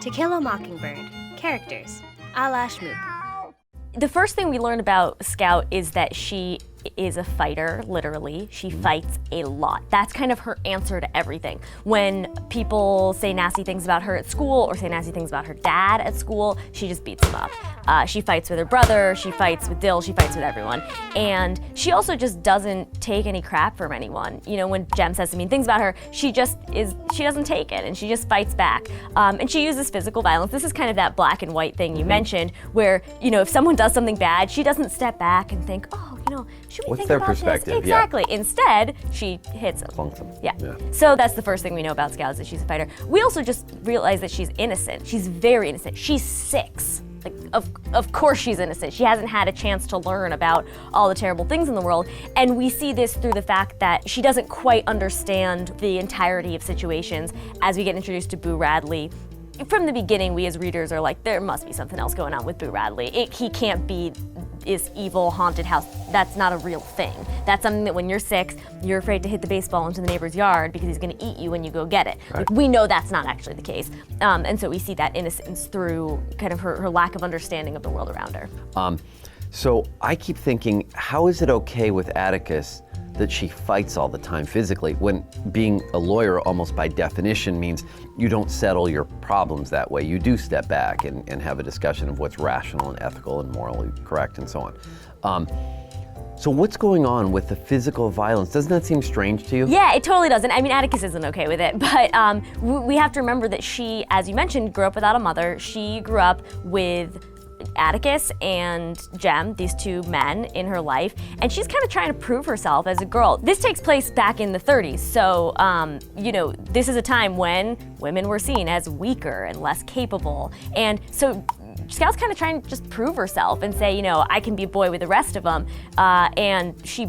To Kill a Mockingbird. Characters. A la Shmoop. The first thing we learn about Scout is that she is a fighter, literally. She fights a lot. That's kind of her answer to everything. When people say nasty things about her at school or say nasty things about her dad at school, she just beats them up. She fights with her brother, she fights with Dill, she fights with everyone. And she also just doesn't take any crap from anyone. You know, when Jem says some mean things about her, she doesn't take it and she just fights back. And she uses physical violence. This is kind of that black and white thing you mentioned where, you know, if someone does something bad, she doesn't step back and think, oh, you know, should we What's think their about perspective? this? Exactly. Yeah. Instead, she hits him. Plunks them. Yeah. Yeah. So that's the first thing we know about Scout is that she's a fighter. We also just realize that she's innocent. She's very innocent. She's 6. Like, of course she's innocent. She hasn't had a chance to learn about all the terrible things in the world. And we see this through the fact that she doesn't quite understand the entirety of situations as we get introduced to Boo Radley. From the beginning, we as readers are like, there must be something else going on with Boo Radley. He can't be this evil haunted house. That's not a real thing. That's something that when you're 6, you're afraid to hit the baseball into the neighbor's yard because he's gonna eat you when you go get it. Right. Like, we know that's not actually the case. And so we see that innocence through kind of her lack of understanding of the world around her. So I keep thinking, how is it okay with Atticus that she fights all the time physically when being a lawyer almost by definition means you don't settle your problems that way. You do step back and have a discussion of what's rational and ethical and morally correct and so on. So what's going on with the physical violence? Doesn't that seem strange to you? Yeah, it totally doesn't. I mean, Atticus isn't okay with it, but we have to remember that she, as you mentioned, grew up without a mother. She grew up with Atticus and Jem, these 2 men in her life, and she's kind of trying to prove herself as a girl. This takes place back in the 30s, so you know, this is a time when women were seen as weaker and less capable, and so Scout's kind of trying to just prove herself and say, you know, I can be a boy with the rest of them, and she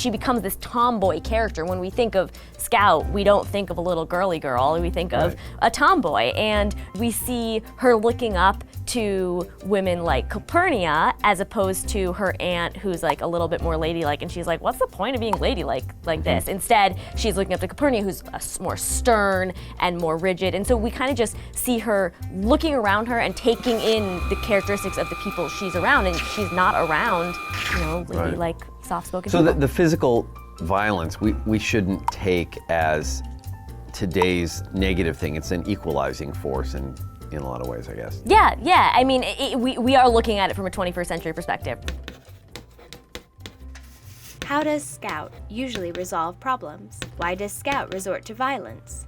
becomes this tomboy character. When we think of Scout, we don't think of a little girly girl, we think of a tomboy, and we see her looking up to women like Calpurnia as opposed to her aunt who's like a little bit more ladylike, and she's like, what's the point of being ladylike like this? Instead, she's looking up to Calpurnia who's more stern and more rigid, and so we kind of just see her looking around her and taking in the characteristics of the people she's around, and she's not around, you know, ladylike, soft-spoken So people. the physical violence we shouldn't take as today's negative thing. It's an equalizing force in a lot of ways, I guess. Yeah. I mean, we are looking at it from a 21st century perspective. How does Scout usually resolve problems? Why does Scout resort to violence?